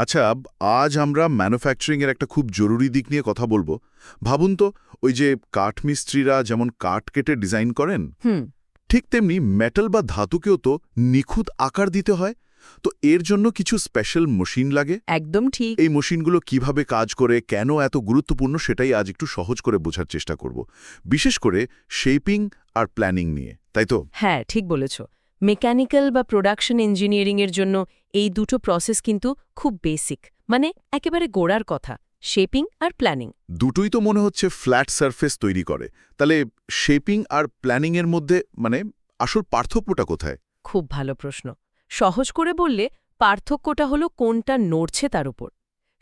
আচ্ছা, আজ আমরা ম্যানুফ্যাকচারিং এর একটা খুব জরুরি দিক নিয়ে কথা বলবো। ভাবুন তো, ওই যে কাঠমিস্ত্রিরা যেমন কাঠ কেটে ডিজাইন করেন, হুম। ঠিক তেমনি মেটাল বা ধাতুকেও তো নিখুঁত আকার দিতে হয়। তো এর জন্য কিছু স্পেশাল মেশিন লাগে। একদম ঠিক। এই মেশিনগুলো কিভাবে কাজ করে, কেন এত গুরুত্বপূর্ণ, সেটাই আজ একটু সহজ করে বোঝার চেষ্টা করব। বিশেষ করে শেপিং আর প্ল্যানিং নিয়ে, তাই তো? হ্যাঁ, ঠিক বলেছ। মেকানিক্যাল বা প্রোডাকশন ইঞ্জিনিয়ারিং এর জন্য এই দুটো প্রসেস কিন্তু খুব বেসিক, মানে একেবারে গোড়ার কথা, শেপিং আর প্ল্যানিং। দুটোই তো মনে হচ্ছে ফ্ল্যাট সারফেস তৈরি করে। তাহলে শেপিং আর প্ল্যানিং এর মধ্যে আসল পার্থক্যটা কোথায়? খুব ভালো প্রশ্ন। সহজ করে বললে পার্থক্যটা হলো কোনটা নড়ছে তার উপর।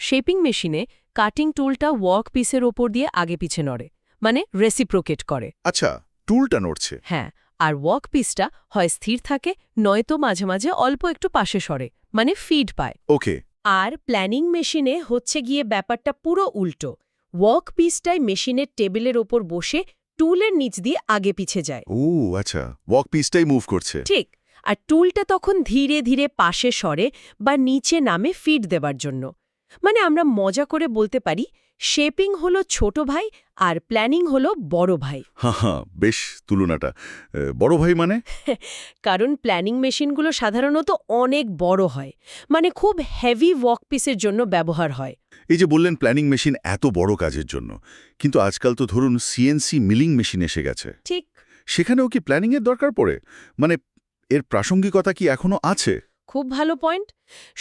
শেপিং মেশিনে কাটিং টুলটা ওয়ার্ক পিসের ওপর দিয়ে আগে পিছে নড়ে, মানে রেসিপ্রোকেট করে। আচ্ছা, টুলটা নড়ছে। হ্যাঁ, আর ওয়ার্ক পিসটা হয় স্থির থাকে, নয়তো মাঝে মাঝে অল্প একটু পাশে সরে, মানে ফিড পায়। ওকে। আর প্ল্যানিং মেশিনে হচ্ছে গিয়ে ব্যাপারটা পুরো উল্টো। ওয়ার্ক পিসটাই মেশিনের টেবিলের ওপর বসে টুলের নিচ দিয়ে আগে পিছে যায়। ও আচ্ছা, ওয়ার্ক পিসটাই মুভ করছে। ঠিক। আর টুলটা তখন ধীরে ধীরে পাশে সরে বা নিচে নামে ফিড দেবার জন্য। মানে আমরা মজা করে বলতে পারি, শেপিং হলো ছোট ভাই আর প্ল্যানিং হলো বড় ভাই। হ্যাঁ, বেশ তুলনাটা। বড় ভাই মানে? কারণ প্ল্যানিং মেশিনগুলো সাধারণত অনেক বড় হয়, মানে খুব হেভি ওয়ার্কপিসের জন্য ব্যবহার হয়। এই যে বললেন প্ল্যানিং মেশিন এত বড় কাজের জন্য, কিন্তু আজকাল তো ধরুন সিএনসি মিলিং মেশিন এসে গেছে। ঠিক। সেখানেও কি প্ল্যানিং এর দরকার পড়ে? মানে এর প্রাসঙ্গিকতা কি এখনো আছে? খুব ভালো পয়েন্ট।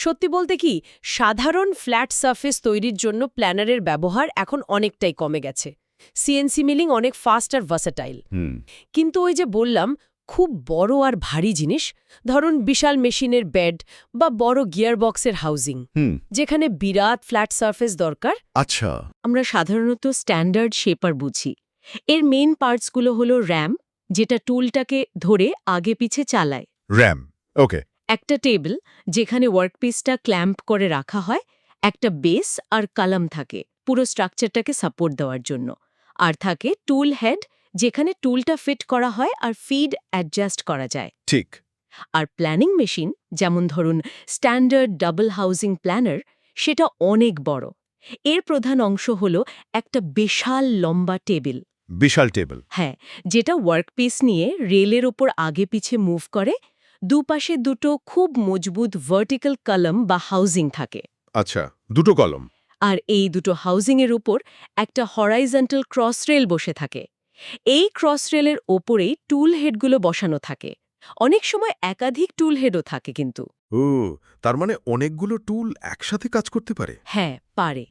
সত্যি বলতে কি, সাধারণ ফ্ল্যাট সারফেস তৈরির জন্য প্ল্যানারের ব্যবহার এখন অনেকটাই কমে গেছে। সিএনসি মিলিং অনেক ফাস্ট আর ভার্সেটাইল। হুম। কিন্তু ওই যে বললাম, খুব বড় আর ভারী জিনিস, ধরুন বিশাল মেশিনের বেড বা বড় গিয়ারবক্সের হাউজিং, হুম। যেখানে বিরাট ফ্ল্যাট সারফেস দরকার, আচ্ছা। আমরা সাধারণত স্ট্যান্ডার্ড শেপার বুঝি। এর মেইন পার্টসগুলো হলো র্যাম, যেটা টুলটাকে ধরে আগে পিছে চালায়। র্যাম। ওকে। একটা টেবিল, যেখানে ওয়ার্কপিসটা ক্ল্যাম্প করে রাখা হয়। একটা বেস আর কলাম থাকে পুরো স্ট্রাকচারটাকে সাপোর্ট দেওয়ার জন্য। আর থাকে টুল হেড, যেখানে টুলটা ফিট করা হয় আর ফিড অ্যাডজাস্ট করা যায়। ঠিক। আর প্ল্যানিং মেশিন, যেমন ধরুন স্ট্যান্ডার্ড ডাবল হাউজিং প্ল্যানার, সেটা অনেক বড়। এর প্রধান অংশ হল একটা বিশাল লম্বা টেবিল। বিশাল টেবিল। হ্যাঁ, যেটা ওয়ার্কপিস নিয়ে রেলের ওপর আগে পিছে মুভ করে। দুপাশে দুটো খুব মজবুত ভার্টিক্যাল কলাম বা হাউজিং থাকে। আচ্ছা, দুটো কলম। আর এই দুটো হাউজিংয়ের উপর একটা হরাইজন্টাল ক্রস রেল বসে থাকে। এই ক্রস রেলের ওপরেই টুল হেডগুলো বসানো থাকে। অনেক সময় একাধিক টুল হেডও থাকে কিন্তু। ও, তার মানে অনেকগুলো টুল একসাথে কাজ করতে পারে। হ্যাঁ, পারে।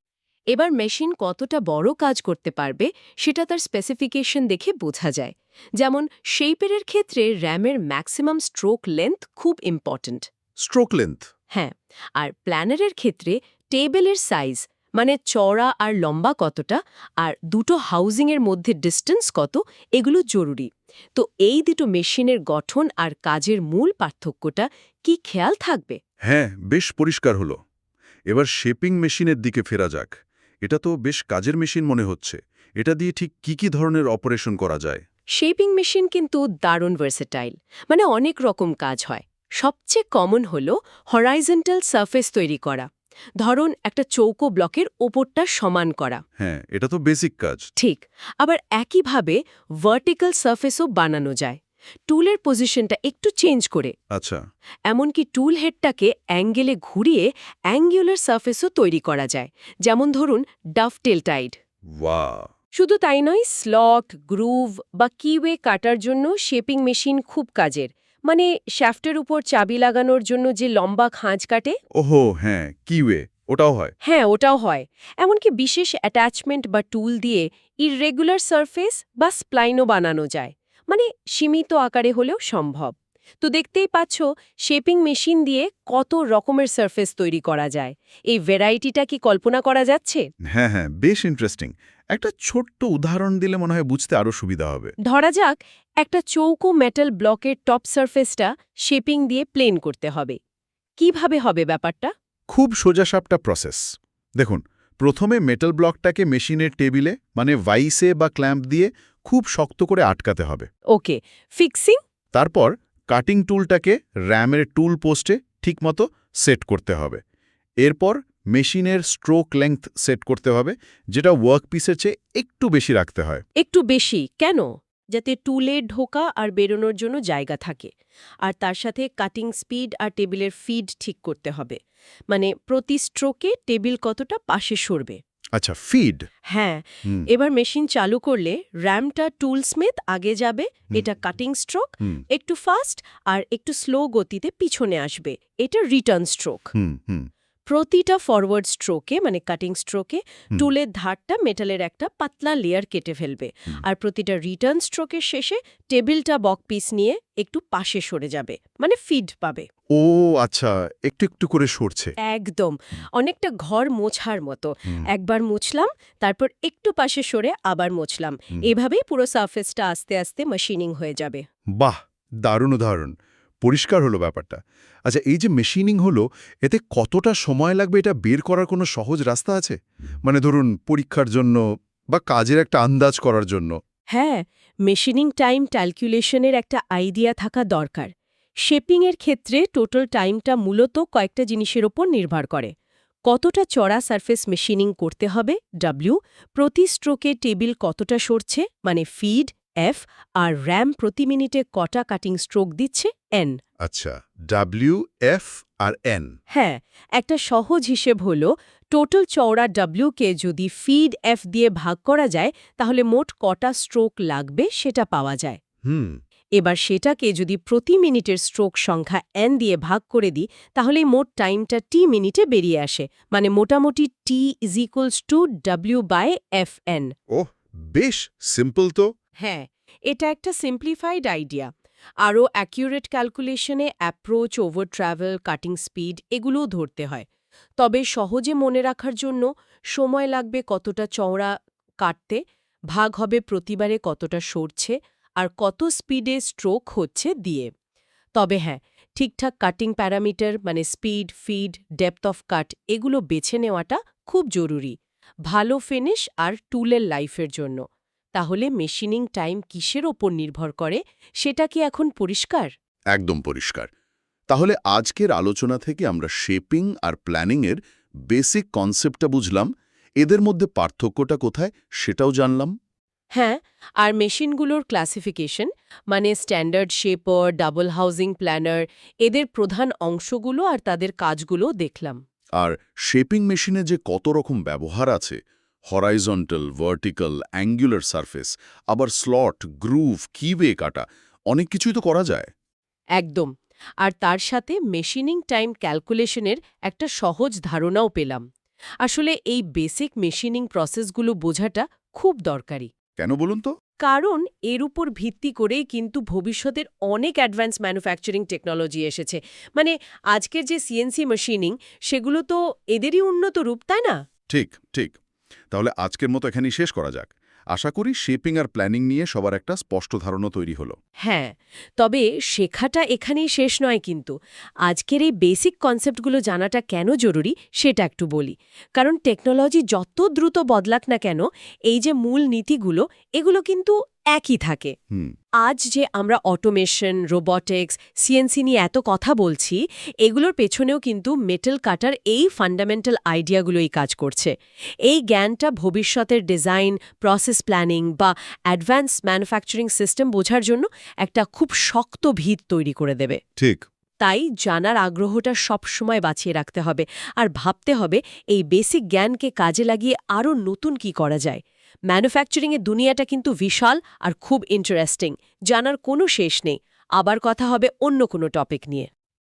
এবার মেশিন কতটা বড় কাজ করতে পারবে সেটা তার স্পেসিফিকেশন দেখে বোঝা যায়। যেমন শেইপের ক্ষেত্রে র্যামের ম্যাক্সিমাম স্ট্রোক লেন্থ খুব ইম্পর্ট্যান্ট। Stroke length. হ্যাঁ, আর প্ল্যানারের ক্ষেত্রে টেবিলের সাইজ, মানে চওড়া আর লম্বা কতটা, আর দুটো হাউজিংয়ের মধ্যে ডিস্টেন্স কত, এগুলো জরুরি। তো এই দুটো মেশিনের গঠন আর কাজের মূল পার্থক্যটা কি খেয়াল থাকবে? হ্যাঁ, বেশ পরিষ্কার হলো। এবার শেপিং মেশিনের দিকে ফেরা যাক। এটা তো বেশ কাজের মেশিন মনে হচ্ছে। এটা দিয়ে ঠিক কি ধরনের অপারেশন করা যায়? শেপিং মেশিন কিন্তু দারুণ ভার্সেটাইল, মানে অনেক রকম কাজ হয়। সবচেয়ে কমন হল হরাইজন্টাল সারফেস তৈরি করা। ধরুন একটা চৌকো ব্লকের ওপরটা সমান করা। হ্যাঁ, এটা তো বেসিক কাজ। ঠিক। আবার একইভাবে ভার্টিক্যাল সারফেসও বানানো যায়, টুলের পজিশনটা একটু চেঞ্জ করে। আচ্ছা। এমনকি টুল হেডটাকে অ্যাঙ্গেলে ঘুরিয়ে অ্যাঙ্গুলার সারফেসও তৈরি করা যায়, যেমন ধরুন ডাফটেল টাইড। ওয়াও! শুধু তাই নয়, স্লট, গ্রুভ বা কিওয়ে কাটার জন্য শেপিং মেশিন খুব কাজের। মানে শ্যাফটের উপর চাবি লাগানোর জন্য যে লম্বা খাঁজ কাটে। ওহো, হ্যাঁ, কিওয়ে, ওটাও হয়। হ্যাঁ, ওটাও হয়। এমনকি বিশেষ অ্যাটাচমেন্ট বা টুল দিয়ে ইররেগুলার সারফেস বা স্প্লাইনও বানানো যায়, মানে সীমিত আকারে হলেও সম্ভব। তো দেখতেই পাচ্ছ, শেপিং মেশিন দিয়ে কত রকমের সারফেস তৈরি করা যায়। এই ভ্যারাইটিটা কি কল্পনা করা যাচ্ছে? হ্যাঁ, হ্যাঁ, বেশ ইন্টারেস্টিং। একটা ছোট্ট উদাহরণ দিলে মনে হয় বুঝতে আরও সুবিধা হবে। ধরা যাক, একটা চৌকো মেটাল ব্লকের টপ সারফেসটা শেপিং দিয়ে প্লেন করতে হবে। কিভাবে হবে ব্যাপারটা? খুব সোজাসাপটা প্রসেস। দেখুন, প্রথমে মেটাল ব্লকটাকে মেশিনের টেবিলে ভাইসে বা ক্ল্যাম্প দিয়ে খুব শক্ত করে আটকাতে হবে। ওকে, ফিক্সিং। তারপর কাটিং টুলটাকে র্যামের টুল পোস্টে ঠিকমতো সেট করতে হবে। এরপর মেশিনের স্ট্রোক লেংথ সেট করতে হবে, যেটা ওয়ার্কপিসের চেয়ে একটু বেশি রাখতে হয়। একটু বেশি কেন? যাতে টুলে ঢোকা আর বেরোনোর জন্য জায়গা থাকে। আর তার সাথে কাটিং স্পিড আর টেবিলের ফিড ঠিক করতে হবে। মানে প্রতি স্ট্রোকে টেবিল কতটা পাশে সরবে। আচ্ছা, ফিড। হ্যাঁ, এবার মেশিন চালু করলে র্যামটা টুলস্মিথ আগে যাবে, এটা কাটিং স্ট্রোক, একটু ফাস্ট আর একটু স্লো গতিতে পিছনে আসবে, এটা রিটার্ন স্ট্রোক। প্রতিটা ফরওয়ার্ড স্ট্রোকে মানে কাটিং স্ট্রোকে টুলের ধারটা মেটালের একটা পাতলা লেয়ার কেটে ফেলবে, আর প্রতিটা রিটার্ন স্ট্রোকের শেষে টেবিলটা বকপিস নিয়ে একটু পাশে সরে যাবে, মানে ফিড পাবে। ও আচ্ছা, একটু একটু করে সরছে। একদম, অনেকটা ঘর মোছার মতো। একবার মুছলাম, তারপর একটু পাশে সরে আবার মুছলাম, এভাবেই পুরো সারফেসটা আস্তে আস্তে মেশিনিং হয়ে যাবে। বাহ, দারুণ উদাহরণ। পরিষ্কার হলো ব্যাপারটা। আচ্ছা, এই যে মেশিনিং হলো, এতে কতটা সময় লাগবে এটা বের করার কোনো সহজ রাস্তা আছে? মানে ধরুন পরীক্ষার জন্য বা কাজের একটা আন্দাজ করার জন্য। হ্যাঁ, মেশিনিং টাইম ক্যালকুলেশনের একটা আইডিয়া থাকা দরকার। শেপিংয়ের ক্ষেত্রে টোটাল টাইমটা মূলত কয়েকটা জিনিসের ওপর নির্ভর করে। কতটা চড়া সারফেস মেশিনিং করতে হবে, ডব্লিউ, প্রতি স্ট্রোকে টেবিল কতটা সরছে, মানে ফিড, এফ, আর র্যাম প্রতি মিনিটে কটা কাটিং স্ট্রোক দিচ্ছে, এন। আচ্ছা, ডাব্লিউ, এফ আর এন। হ্যাঁ, একটা সহজ হিসেব হল টোটাল চওড়া ডব্লিউকে যদি ফিড এফ দিয়ে ভাগ করা যায়, তাহলে মোট কটা স্ট্রোক লাগবে সেটা পাওয়া যায়। এবার সেটাকে যদি প্রতি মিনিটের স্ট্রোক সংখ্যা এন দিয়ে ভাগ করে দিই, তাহলে মোট টাইমটা টি মিনিটে বেরিয়ে আসে, মানে মোটামুটি T is equals to W by F N. ওহ, বেশ সিম্পল তো। হ্যাঁ, এটা একটা সিম্পলিফাইড আইডিয়া। আরও অ্যাকিউরেট ক্যালকুলেশনে approach, over travel, cutting speed এগুলোও ধরতে হয়। তবে সহজে মনে রাখার জন্য সময় লাগবে কতটা চওড়া কাটতে, ভাগ হবে প্রতিবারে কতটা সরছে, আর কত স্পিডে স্ট্রোক হচ্ছে দিয়ে। তবে হ্যাঁ, ঠিকঠাক কাটিং প্যারামিটার মানে স্পিড, ফিড, ডেপথ অফ কাট এগুলো বেছে নেওয়াটা খুব জরুরি, ভালো ফিনিশ আর টুলের লাইফের জন্য। তাহলে মেশিনিং টাইম কিসের ওপর নির্ভর করে সেটা কি এখন পরিষ্কার? একদম পরিষ্কার। তাহলে আজকের আলোচনা থেকে আমরা শেপিং আর প্ল্যানিংয়ের বেসিক কনসেপ্টটা বুঝলাম, এদের মধ্যে পার্থক্যটা কোথায় সেটাও জানলাম। হ্যাঁ, আর মেশিনগুলোর ক্লাসিফিকেশন মানে standard shaper, double housing planer, এদের প্রধান অংশগুলো আর তাদের কাজগুলো দেখলাম। আর শেপিং মেশিনে যে কত রকম ব্যবহার আছে, হরাইজন্টাল, ভার্টিক্যাল, অ্যাঙ্গুলার সারফেস, আবার স্লট, গ্রুভ, কিওয়ে কাটা, অনেক কিছুই তো করা যায়। একদম, আর তার সাথে মেশিনিং টাইম ক্যালকুলেশনের একটা সহজ ধারণাও পেলাম। আসলে এই বেসিক মেশিনিং প্রসেসগুলো বোঝাটা খুব দরকারি। কেন বলুন তো? কারণ এর উপর ভিত্তি করেই কিন্তু ভবিষ্যতের অনেক অ্যাডভান্স ম্যানুফ্যাকচারিং টেকনোলজি এসেছে। মানে আজকের যে সিএনসি মেশিনিং, সেগুলো তো এদেরই উন্নত রূপ, তাই না? ঠিক ঠিক। তাহলে আজকের মতো এখানেই শেষ করা যাক। আশা করি শেপিং আর প্ল্যানিং নিয়ে সবার একটা স্পষ্ট ধারণা তৈরি হলো। হ্যাঁ, তবে শেখাটা এখানেই শেষ নয় কিন্তু। আজকের এই বেসিক কনসেপ্টগুলো জানাটা কেন জরুরি সেটা একটু বলি। কারণ টেকনোলজি যত দ্রুত বদলাক না কেন, এই যে মূল নীতিগুলো এগুলো কিন্তু একই থাকে। আজ যে আমরা অটোমেশন, রোবটিক্স, সিএনসি নিয়ে এত কথা বলছি, এগুলোর পেছনেও কিন্তু মেটাল কাটার এই ফান্ডামেন্টাল আইডিয়াগুলোই কাজ করছে। এই জ্ঞানটা ভবিষ্যতের ডিজাইন, প্রসেস প্ল্যানিং বা অ্যাডভান্স ম্যানুফ্যাকচারিং সিস্টেম বোঝার জন্য একটা খুব শক্ত ভিত তৈরি করে দেবে। ঠিক। তাই জানার আগ্রহটা সবসময় বাঁচিয়ে রাখতে হবে, আর ভাবতে হবে এই বেসিক জ্ঞানকে কাজে লাগিয়ে আরও নতুন কি করা যায়। ম্যানুফ্যাকচারিংয়ের দুনিয়াটা কিন্তু বিশাল আর খুব ইন্টারেস্টিং, জানার কোনো শেষ নেই। আবার কথা হবে অন্য কোনো টপিক নিয়ে।